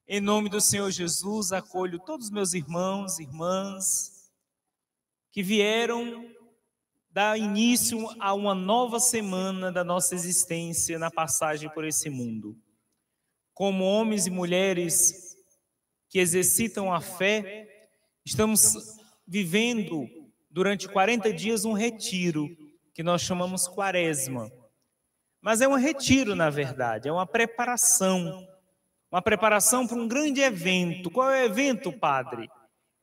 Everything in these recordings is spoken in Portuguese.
Em nome do Senhor Jesus, acolho todos os meus irmãos e irmãs que vieram dar início a uma nova semana da nossa existência na passagem por esse mundo. Como homens e mulheres que exercitam a fé, estamos vivendo durante 40 dias um retiro que nós chamamos Quaresma. Mas é um retiro, na verdade, é uma preparação para um grande evento. Qual é o evento, Padre?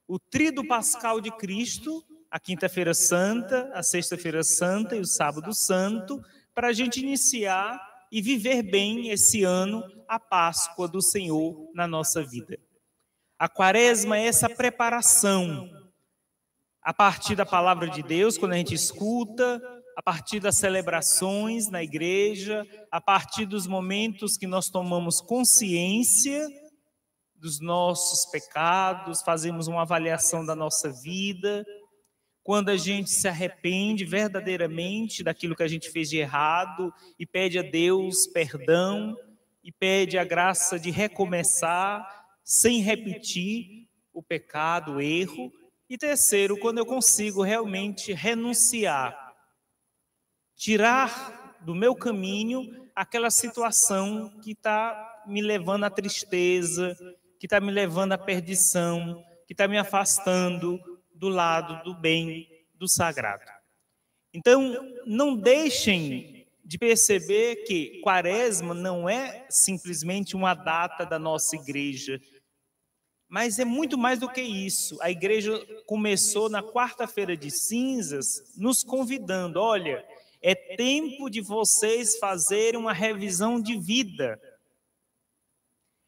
O Tríduo Pascal de Cristo, a Quinta-feira Santa, a Sexta-feira Santa e o Sábado Santo, para a gente iniciar e viver bem esse ano a Páscoa do Senhor na nossa vida. A Quaresma é essa preparação, a partir da palavra de Deus, quando a gente escuta, a partir das celebrações na igreja, a partir dos momentos que nós tomamos consciência dos nossos pecados, fazemos uma avaliação da nossa vida, quando a gente se arrepende verdadeiramente daquilo que a gente fez de errado e pede a Deus perdão e pede a graça de recomeçar sem repetir o pecado, o erro. E terceiro, quando eu consigo realmente renunciar, tirar do meu caminho aquela situação que está me levando à tristeza, que está me levando à perdição, que está me afastando do lado do bem, do sagrado. Então, não deixem de perceber que Quaresma não é simplesmente uma data da nossa igreja, mas é muito mais do que isso. A igreja começou na quarta-feira de cinzas, nos convidando, olha, é tempo de vocês fazerem uma revisão de vida.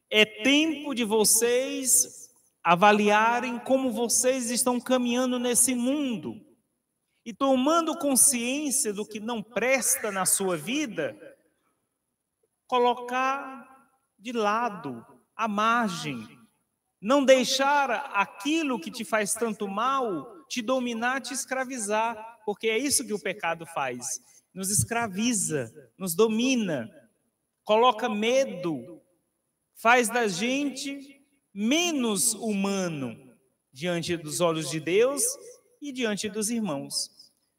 É tempo de vocês avaliarem como vocês estão caminhando nesse mundo. E tomando consciência do que não presta na sua vida, colocar de lado, à margem. Não deixar aquilo que te faz tanto mal te dominar, te escravizar, porque é isso que o pecado faz. Nos escraviza, nos domina, coloca medo, faz da gente menos humano diante dos olhos de Deus e diante dos irmãos.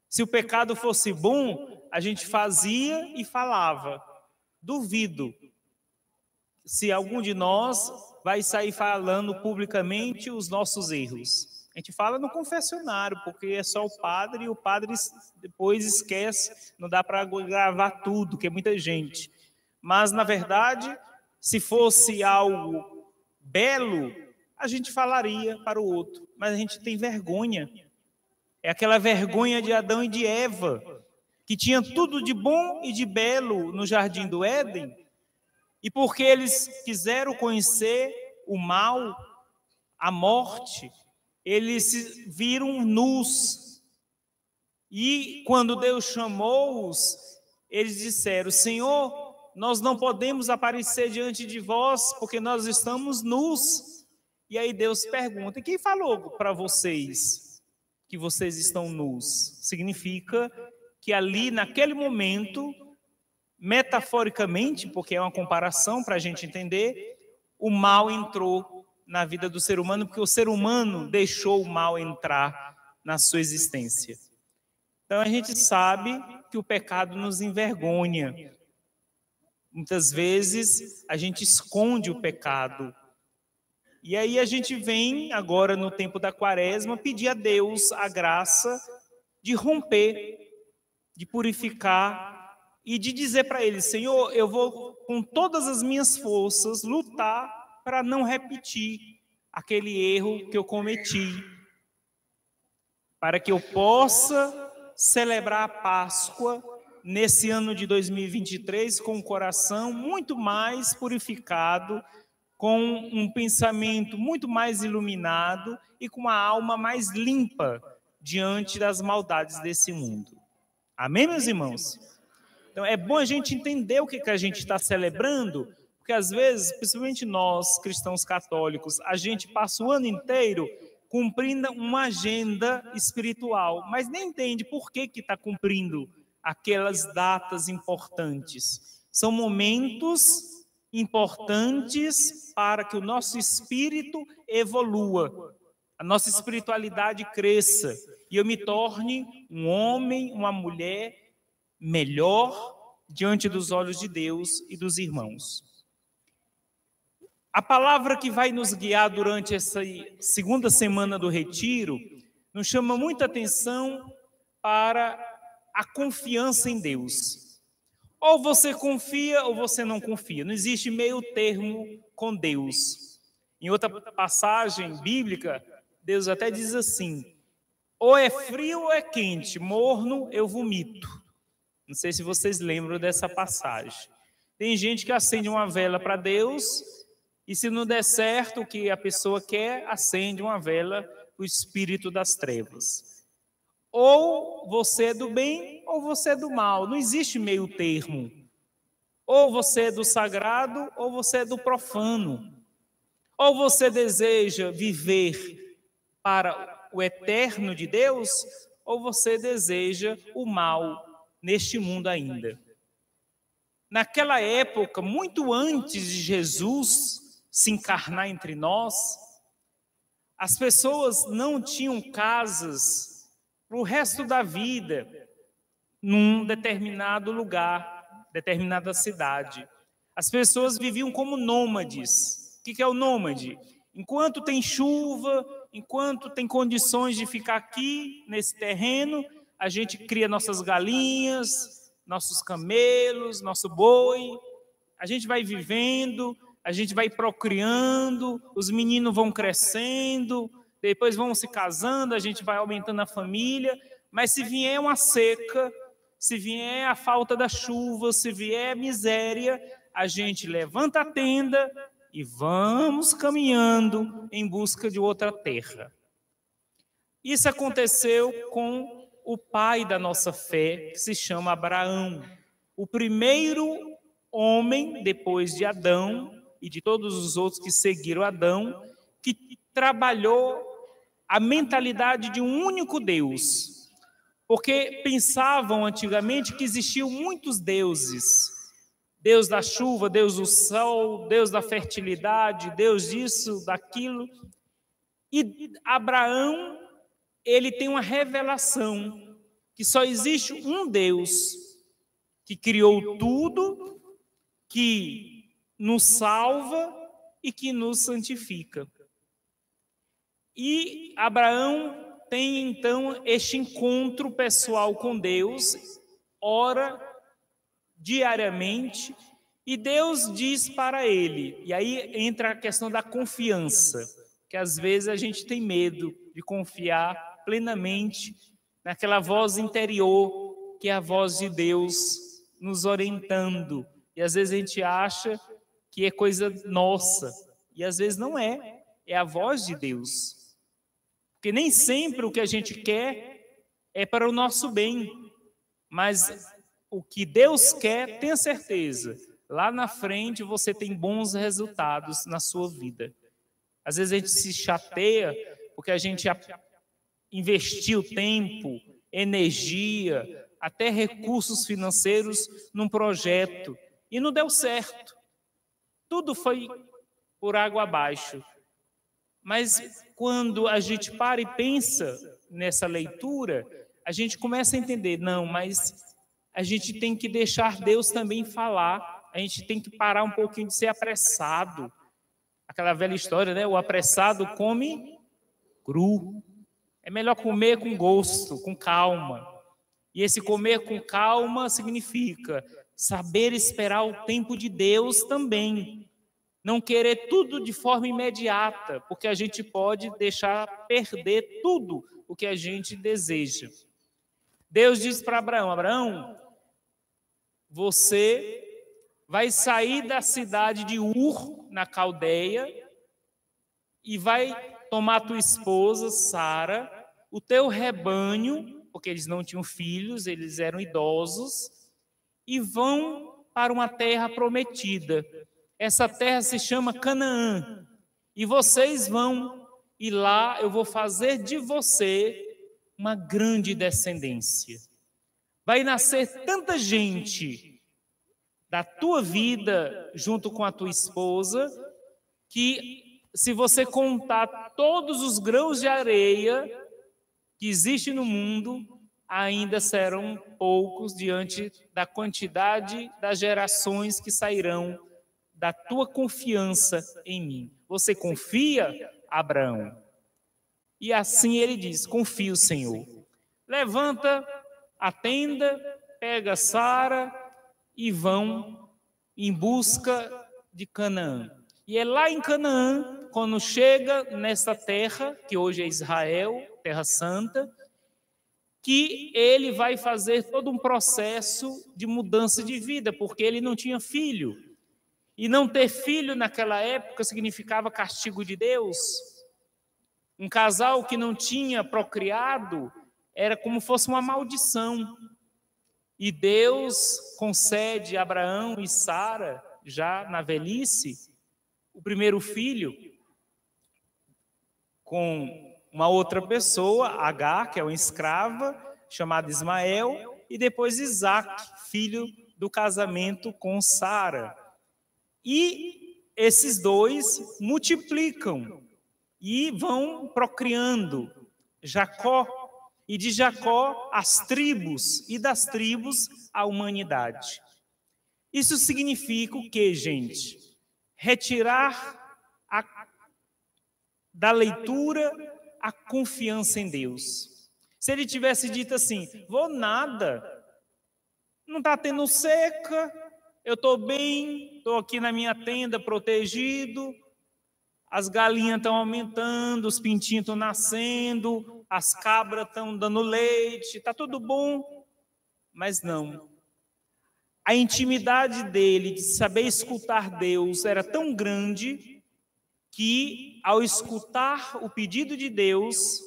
Se o pecado fosse bom, a gente fazia e falava. Duvido se algum de nós vai sair falando publicamente os nossos erros. A gente fala no confessionário, porque é só o padre, e o padre depois esquece, não dá para gravar tudo, que é muita gente. Mas, na verdade, se fosse algo belo, a gente falaria para o outro, mas a gente tem vergonha. É aquela vergonha de Adão e de Eva, que tinha tudo de bom e de belo no jardim do Éden, e porque eles quiseram conhecer o mal, a morte, eles se viram nus. E quando Deus chamou-os, eles disseram, Senhor, nós não podemos aparecer diante de vós, porque nós estamos nus. E aí Deus pergunta, quem falou para vocês que vocês estão nus? Significa que ali, naquele momento, metaforicamente, porque é uma comparação para a gente entender, o mal entrou na vida do ser humano, porque o ser humano deixou o mal entrar na sua existência. Então a gente sabe que o pecado nos envergonha. Muitas vezes a gente esconde o pecado. E aí a gente vem agora no tempo da Quaresma pedir a Deus a graça de romper, de purificar e de dizer para Ele, Senhor, eu vou com todas as minhas forças lutar para não repetir aquele erro que eu cometi, para que eu possa celebrar a Páscoa nesse ano de 2023 com o coração muito mais purificado, com um pensamento muito mais iluminado e com uma alma mais limpa diante das maldades desse mundo. Amém, meus irmãos? Então, é bom a gente entender o que a gente está celebrando, porque às vezes, principalmente nós, cristãos católicos, a gente passa o ano inteiro cumprindo uma agenda espiritual, mas nem entende por que está cumprindo aquelas datas importantes. São momentos importantes para que o nosso espírito evolua, a nossa espiritualidade cresça e eu me torne um homem, uma mulher melhor diante dos olhos de Deus e dos irmãos. A palavra que vai nos guiar durante essa segunda semana do retiro nos chama muita atenção para a confiança em Deus. Ou você confia ou você não confia. Não existe meio termo com Deus. Em outra passagem bíblica, Deus até diz assim: ou é frio ou é quente, morno eu vomito. Não sei se vocês lembram dessa passagem. Tem gente que acende uma vela para Deus e se não der certo o que a pessoa quer, acende uma vela para o espírito das trevas. Ou você é do bem ou você é do mal. Não existe meio termo. Ou você é do sagrado ou você é do profano. Ou você deseja viver para o eterno de Deus, ou você deseja o mal neste mundo ainda. Naquela época, muito antes de Jesus se encarnar entre nós, as pessoas não tinham casas para o resto da vida num determinado lugar, determinada cidade. As pessoas viviam como nômades. O que é o nômade? Enquanto tem chuva, enquanto tem condições de ficar aqui, nesse terreno, a gente cria nossas galinhas, nossos camelos, nosso boi, a gente vai vivendo, a gente vai procriando, os meninos vão crescendo, depois vão se casando, a gente vai aumentando a família, mas se vier uma seca, se vier a falta da chuva, se vier miséria, a gente levanta a tenda e vamos caminhando em busca de outra terra. Isso aconteceu com o pai da nossa fé, que se chama Abraão, o primeiro homem depois de Adão e de todos os outros que seguiram Adão, que trabalhou a mentalidade de um único Deus, porque pensavam antigamente que existiam muitos deuses, Deus da chuva, Deus do sol, Deus da fertilidade, Deus disso, daquilo, e Abraão, ele tem uma revelação que só existe um Deus que criou tudo, que nos salva e que nos santifica. E Abraão tem então este encontro pessoal com Deus, ora diariamente, e Deus diz para ele, e aí entra a questão da confiança, que às vezes a gente tem medo de confiar plenamente naquela voz interior, que é a voz de Deus nos orientando. E às vezes a gente acha que é coisa nossa, e às vezes não é, é a voz de Deus. Porque nem sempre o que a gente quer é para o nosso bem, mas o que Deus quer, tenha certeza, lá na frente você tem bons resultados na sua vida. Às vezes a gente se chateia porque a gente investiu tempo, energia, até recursos financeiros num projeto e não deu certo. Tudo foi por água abaixo. Mas quando a gente para e pensa nessa leitura, a gente começa a entender, não, mas a gente tem que deixar Deus também falar, a gente tem que parar um pouquinho de ser apressado. Aquela velha história, né? O apressado come cru. É melhor comer com gosto, com calma. E esse comer com calma significa saber esperar o tempo de Deus também. Não querer tudo de forma imediata, porque a gente pode deixar perder tudo o que a gente deseja. Deus diz para Abraão, Abraão, você vai sair da cidade de Ur, na Caldeia, e vai tomar tua esposa, Sara, o teu rebanho, porque eles não tinham filhos, eles eram idosos, e vão para uma terra prometida. Essa terra se chama Canaã, e vocês vão, e lá eu vou fazer de você uma grande descendência. Vai nascer tanta gente da tua vida junto com a tua esposa, que se você contar todos os grãos de areia que existem no mundo, ainda serão poucos diante da quantidade das gerações que sairão da tua confiança em mim. Você confia, Abraão? E assim ele diz: confio, Senhor. Levanta a tenda, pega Sara e vão em busca de Canaã. E é lá em Canaã, quando chega nessa terra, que hoje é Israel, Terra Santa, que ele vai fazer todo um processo de mudança de vida, porque ele não tinha filho. E não ter filho naquela época significava castigo de Deus. Um casal que não tinha procriado era como fosse uma maldição. E Deus concede a Abraão e Sara, já na velhice, o primeiro filho, com uma outra pessoa, Agar, que é uma escrava, chamada Ismael, e depois Isaac, filho do casamento com Sara. E esses dois multiplicam e vão procriando Jacó, e de Jacó as tribos, e das tribos a humanidade. Isso significa o quê, gente? Retirar da leitura a confiança em Deus. Se ele tivesse dito assim: vou nada, não está tendo seca, eu estou bem, estou aqui na minha tenda protegido, as galinhas estão aumentando, os pintinhos estão nascendo, as cabras estão dando leite, está tudo bom. Mas não. A intimidade dele de saber escutar Deus era tão grande que, ao escutar o pedido de Deus,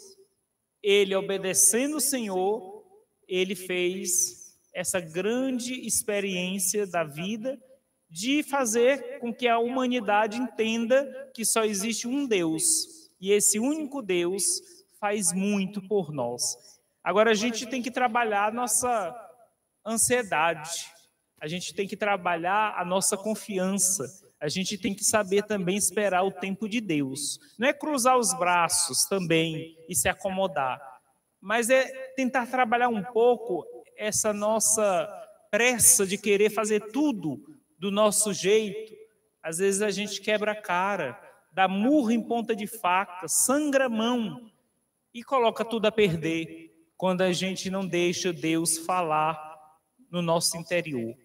ele, obedecendo o Senhor, ele fez essa grande experiência da vida de fazer com que a humanidade entenda que só existe um Deus, e esse único Deus faz muito por nós. Agora a gente tem que trabalhar a nossa ansiedade, a gente tem que trabalhar a nossa confiança, a gente tem que saber também esperar o tempo de Deus. Não é cruzar os braços também e se acomodar, mas é tentar trabalhar um pouco essa nossa pressa de querer fazer tudo do nosso jeito. Às vezes a gente quebra a cara, dá murro em ponta de faca, sangra a mão e coloca tudo a perder quando a gente não deixa Deus falar no nosso interior.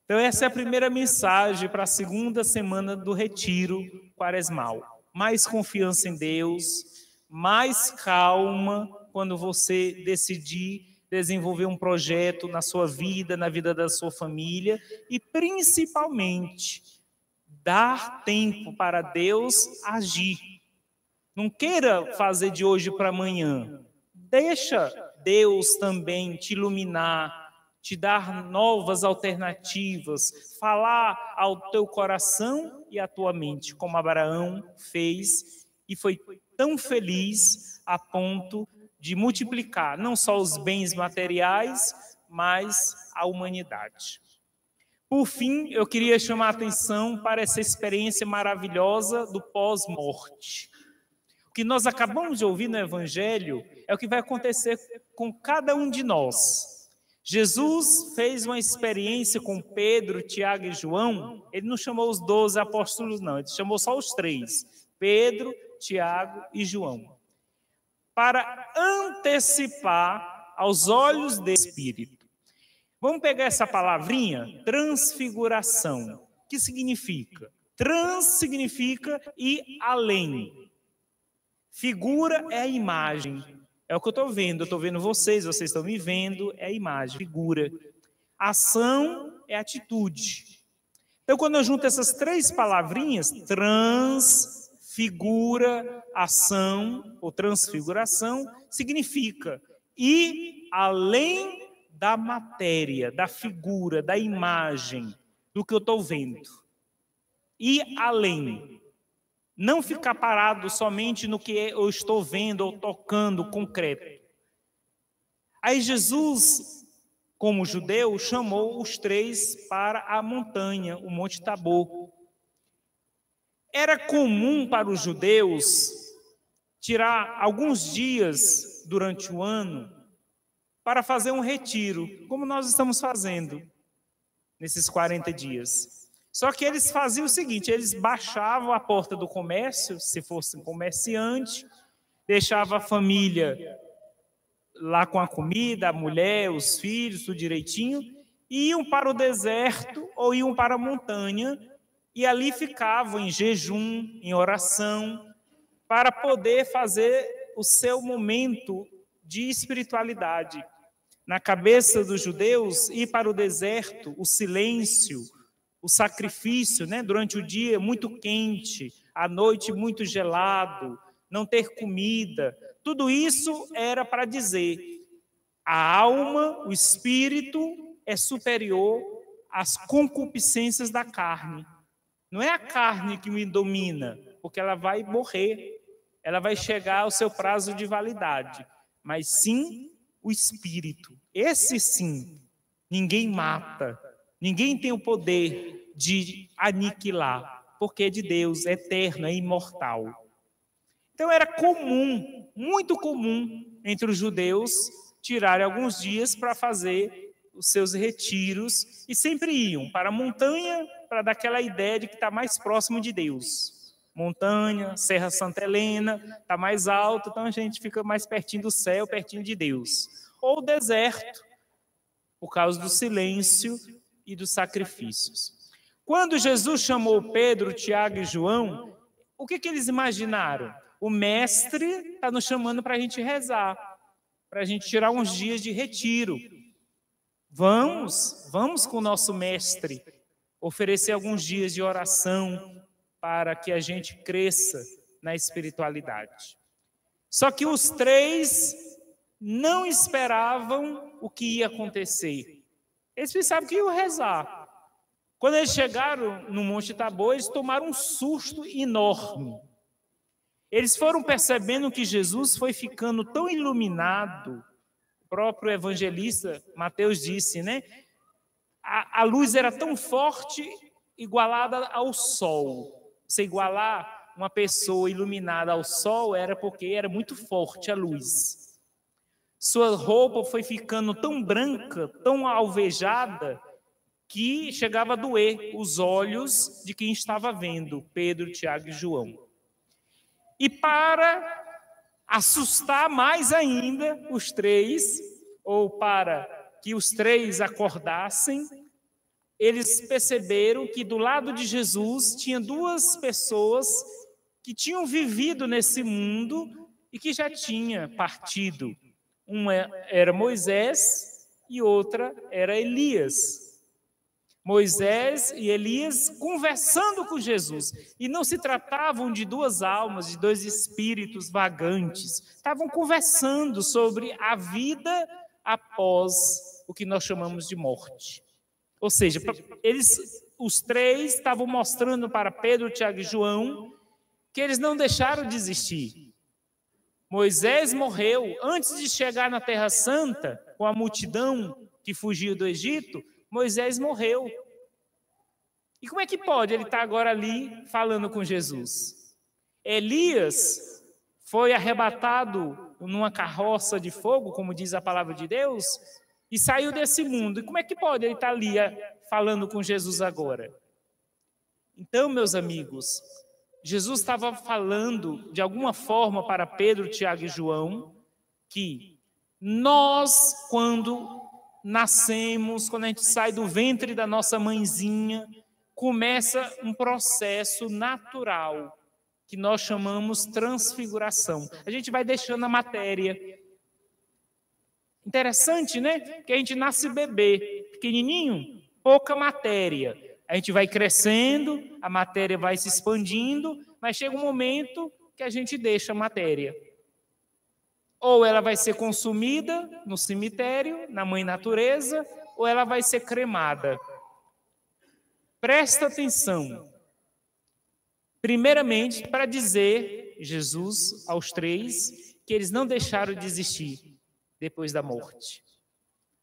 Então essa é a primeira mensagem para a segunda semana do retiro quaresmal. Mais confiança em Deus, mais calma quando você decidir desenvolver um projeto na sua vida, na vida da sua família, e principalmente dar tempo para Deus agir. Não queira fazer de hoje para amanhã. Deixa Deus também te iluminar, te dar novas alternativas, falar ao teu coração e à tua mente, como Abraão fez e foi tão feliz a ponto de multiplicar não só os bens materiais, mas a humanidade. Por fim, eu queria chamar a atenção para essa experiência maravilhosa do pós-morte. O que nós acabamos de ouvir no Evangelho é o que vai acontecer com cada um de nós. Jesus fez uma experiência com Pedro, Tiago e João. Ele não chamou os 12 apóstolos, não. Ele chamou só os 3. Pedro, Tiago e João. Para antecipar aos olhos do Espírito. Vamos pegar essa palavrinha, transfiguração. O que significa? Trans significa ir além. Figura é a imagem. É o que eu estou vendo vocês estão me vendo, é a imagem, figura. Ação é atitude. Então, quando eu junto essas 3 palavrinhas, transfigura, ação ou transfiguração, significa ir além da matéria, da figura, da imagem, do que eu estou vendo. Ir além. Não ficar parado somente no que eu estou vendo ou tocando concreto. Aí Jesus como judeu, chamou os 3 para a montanha, o Monte Tabor. Era comum para os judeus tirar alguns dias durante o ano para fazer um retiro, como nós estamos fazendo nesses 40 dias. Só que eles faziam o seguinte, eles baixavam a porta do comércio, se fosse um comerciante, deixava a família lá com a comida, a mulher, os filhos, tudo direitinho, e iam para o deserto ou iam para a montanha, e ali ficavam em jejum, em oração, para poder fazer o seu momento de espiritualidade. Na cabeça dos judeus, ir para o deserto, o silêncio, o sacrifício, né? Durante o dia muito quente, à noite muito gelado, não ter comida, tudo isso era para dizer, a alma, o espírito é superior às concupiscências da carne. Não é a carne que me domina, porque ela vai morrer, ela vai chegar ao seu prazo de validade, mas sim o espírito. Esse sim, ninguém mata, ninguém tem o poder de aniquilar, porque é de Deus, é eterno, é imortal. Então era comum, muito comum entre os judeus tirarem alguns dias para fazer os seus retiros e sempre iam para a montanha para dar aquela ideia de que está mais próximo de Deus. Montanha, Serra Santa Helena, está mais alto, então a gente fica mais pertinho do céu, pertinho de Deus. Ou o deserto, por causa do silêncio e dos sacrifícios. Quando Jesus chamou Pedro, Tiago e João, o que eles imaginaram? O mestre está nos chamando para a gente rezar, para a gente tirar uns dias de retiro. Vamos com o nosso mestre, oferecer alguns dias de oração para que a gente cresça na espiritualidade. Só que os 3 não esperavam o que ia acontecer. Eles pensavam que iam rezar. Quando eles chegaram no Monte Tabor, eles tomaram um susto enorme. Eles foram percebendo que Jesus foi ficando tão iluminado. O próprio evangelista Mateus disse, né? A luz era tão forte, igualada ao sol. Você igualar uma pessoa iluminada ao sol era porque era muito forte a luz. Sua roupa foi ficando tão branca, tão alvejada, que chegava a doer os olhos de quem estava vendo, Pedro, Tiago e João. E para assustar mais ainda os 3, ou para que os 3 acordassem, eles perceberam que do lado de Jesus tinha 2 pessoas que tinham vivido nesse mundo e que já tinham partido. Uma era Moisés e outra era Elias. Moisés e Elias conversando com Jesus. E não se tratavam de 2 almas, de 2 espíritos vagantes. Estavam conversando sobre a vida após o que nós chamamos de morte. Ou seja, os 3 estavam mostrando para Pedro, Tiago e João que eles não deixaram de existir. Moisés morreu antes de chegar na Terra Santa, com a multidão que fugiu do Egito. Moisés morreu. E como é que pode ele estar agora ali falando com Jesus? Elias foi arrebatado numa carroça de fogo, como diz a palavra de Deus, e saiu desse mundo. E como é que pode ele estar ali falando com Jesus agora? Então, meus amigos, Jesus estava falando de alguma forma para Pedro, Tiago e João, que nós, quando nascemos, quando a gente sai do ventre da nossa mãezinha, começa um processo natural, que nós chamamos transfiguração. A gente vai deixando a matéria. Interessante, né? Que a gente nasce bebê, pequenininho, pouca matéria. A gente vai crescendo, a matéria vai se expandindo, mas chega um momento que a gente deixa a matéria. Ou ela vai ser consumida no cemitério, na mãe natureza, ou ela vai ser cremada. Presta atenção. Primeiramente, para dizer, Jesus, aos 3, que eles não deixaram de existir depois da morte.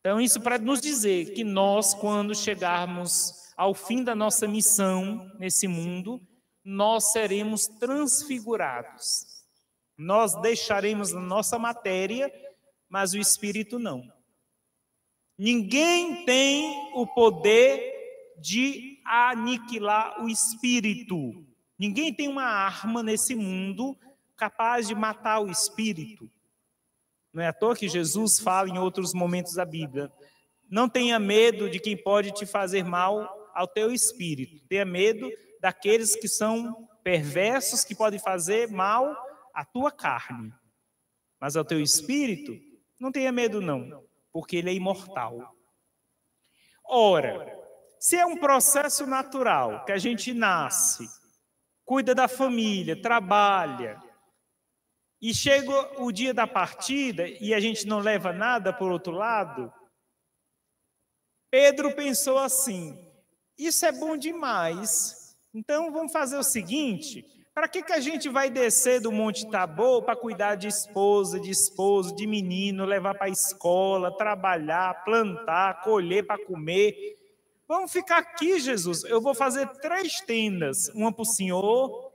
Então, isso para nos dizer que nós, quando chegarmos ao fim da nossa missão nesse mundo, nós seremos transfigurados. Nós deixaremos a nossa matéria, mas o espírito não. Ninguém tem o poder de aniquilar o espírito. Ninguém tem uma arma nesse mundo capaz de matar o espírito. Não é à toa que Jesus fala em outros momentos da Bíblia: não tenha medo de quem pode te fazer mal ao teu espírito. Tenha medo daqueles que são perversos, que podem fazer mal à tua carne. Mas ao teu espírito, não tenha medo não, porque ele é imortal. Ora, se é um processo natural, que a gente nasce, cuida da família, trabalha, e chega o dia da partida e a gente não leva nada por outro lado, Pedro pensou assim: isso é bom demais, então vamos fazer o seguinte, para que a gente vai descer do Monte Tabor para cuidar de esposa, de esposo, de menino, levar para a escola, trabalhar, plantar, colher para comer? Vamos ficar aqui, Jesus. Eu vou fazer 3 tendas, uma para o Senhor,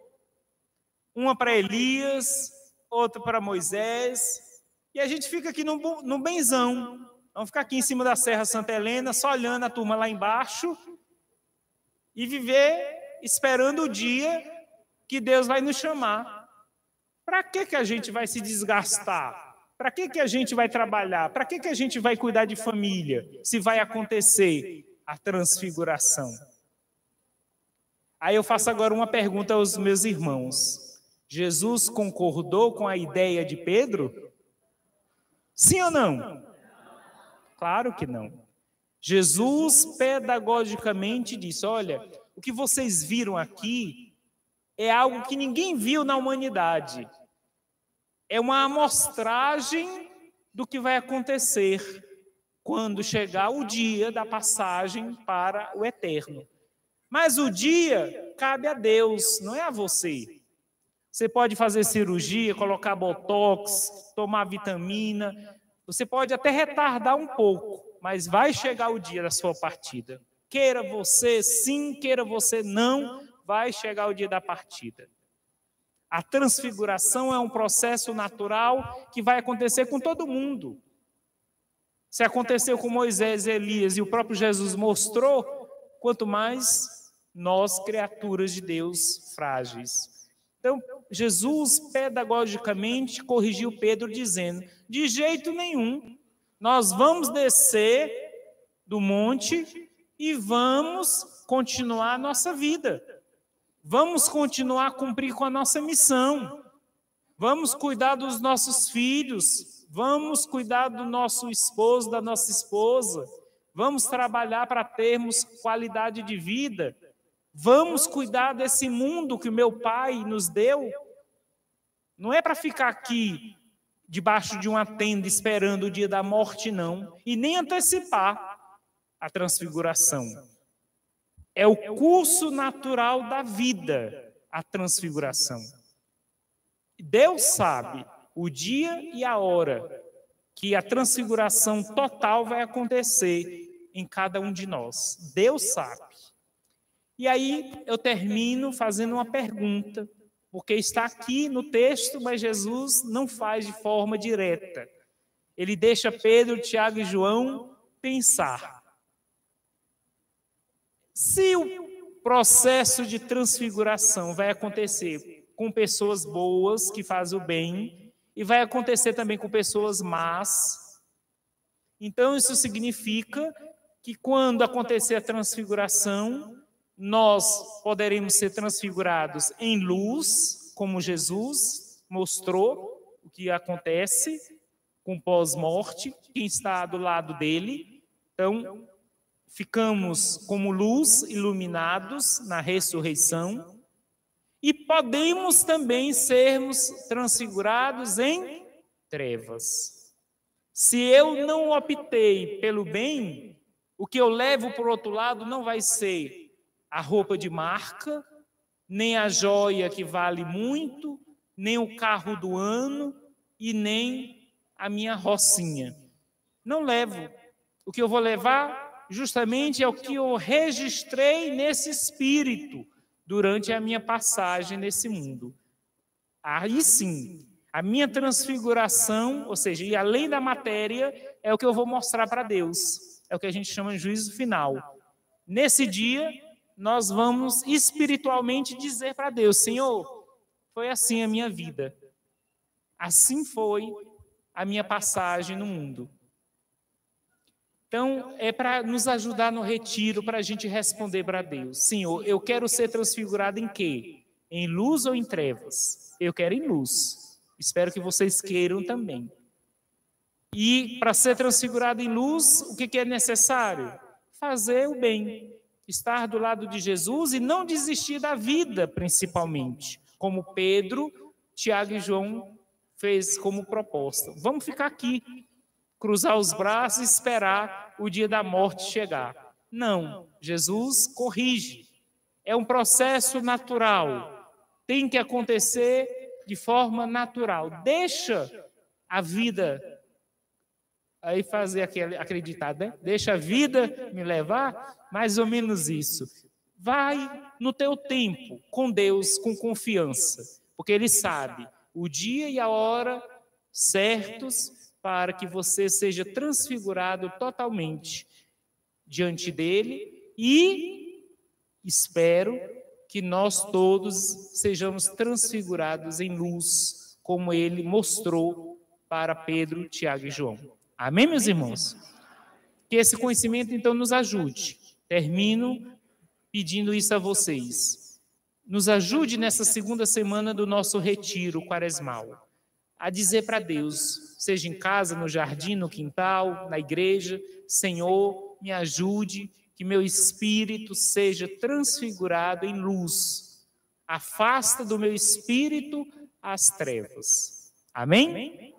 uma para Elias, outra para Moisés, e a gente fica aqui no benzão. Vamos ficar aqui em cima da Serra Santa Helena, só olhando a turma lá embaixo e viver esperando o dia que Deus vai nos chamar. Para que a gente vai se desgastar? Para que a gente vai trabalhar? Para que a gente vai cuidar de família, se vai acontecer a transfiguração? Aí eu faço agora uma pergunta aos meus irmãos. Jesus concordou com a ideia de Pedro? Sim ou não? Claro que não. Jesus pedagogicamente disse: olha, o que vocês viram aqui é algo que ninguém viu na humanidade. É uma amostragem do que vai acontecer quando chegar o dia da passagem para o eterno. Mas o dia cabe a Deus, não é a você. Você pode fazer cirurgia, colocar botox, tomar vitamina, você pode até retardar um pouco, mas vai chegar o dia da sua partida. Queira você sim, queira você não, vai chegar o dia da partida. A transfiguração é um processo natural que vai acontecer com todo mundo. Se aconteceu com Moisés, Elias e o próprio Jesus mostrou, quanto mais nós, criaturas de Deus frágeis. Então, Jesus pedagogicamente corrigiu Pedro dizendo: de jeito nenhum, nós vamos descer do monte e vamos continuar a nossa vida. Vamos continuar a cumprir com a nossa missão. Vamos cuidar dos nossos filhos. Vamos cuidar do nosso esposo, da nossa esposa. Vamos trabalhar para termos qualidade de vida. Vamos cuidar desse mundo que o meu Pai nos deu. Não é para ficar aqui debaixo de uma tenda esperando o dia da morte, não. E nem antecipar a transfiguração. É o curso natural da vida, a transfiguração. Deus sabe o dia e a hora que a transfiguração total vai acontecer em cada um de nós. Deus sabe. E aí eu termino fazendo uma pergunta, porque está aqui no texto, mas Jesus não faz de forma direta. Ele deixa Pedro, Tiago e João pensar. Se o processo de transfiguração vai acontecer com pessoas boas que fazem o bem e vai acontecer também com pessoas más, então isso significa que quando acontecer a transfiguração, nós poderemos ser transfigurados em luz, como Jesus mostrou o que acontece com pós-morte, quem está do lado dele. Então, ficamos como luz, iluminados na ressurreição, e podemos também sermos transfigurados em trevas. Se eu não optei pelo bem, o que eu levo por outro lado não vai ser a roupa de marca, nem a joia que vale muito, nem o carro do ano e nem a minha rocinha. Não levo. O que eu vou levar justamente é o que eu registrei nesse espírito durante a minha passagem nesse mundo. Aí sim, a minha transfiguração, ou seja, ir além da matéria, é o que eu vou mostrar para Deus. É o que a gente chama de juízo final. Nesse dia, nós vamos espiritualmente dizer para Deus: Senhor, foi assim a minha vida. Assim foi a minha passagem no mundo. Então, é para nos ajudar no retiro, para a gente responder para Deus: Senhor, eu quero ser transfigurado em quê? Em luz ou em trevas? Eu quero em luz. Espero que vocês queiram também. E para ser transfigurado em luz, o que é necessário? Fazer o bem. Estar do lado de Jesus e não desistir da vida, principalmente. Como Pedro, Tiago e João fez como proposta. Vamos ficar aqui, cruzar os braços e esperar o dia da morte chegar. Não, Jesus corrige. É um processo natural. Tem que acontecer de forma natural. Deixa a vida aí fazer aquele acreditar, né? Deixa a vida me levar, mais ou menos isso. Vai no teu tempo, com Deus, com confiança, porque Ele sabe o dia e a hora certos para que você seja transfigurado totalmente diante dEle, e espero que nós todos sejamos transfigurados em luz, como Ele mostrou para Pedro, Tiago e João. Amém, meus irmãos? Que esse conhecimento, então, nos ajude. Termino pedindo isso a vocês. Nos ajude nessa segunda semana do nosso retiro quaresmal a dizer para Deus, seja em casa, no jardim, no quintal, na igreja: Senhor, me ajude, que meu espírito seja transfigurado em luz. Afasta do meu espírito as trevas. Amém?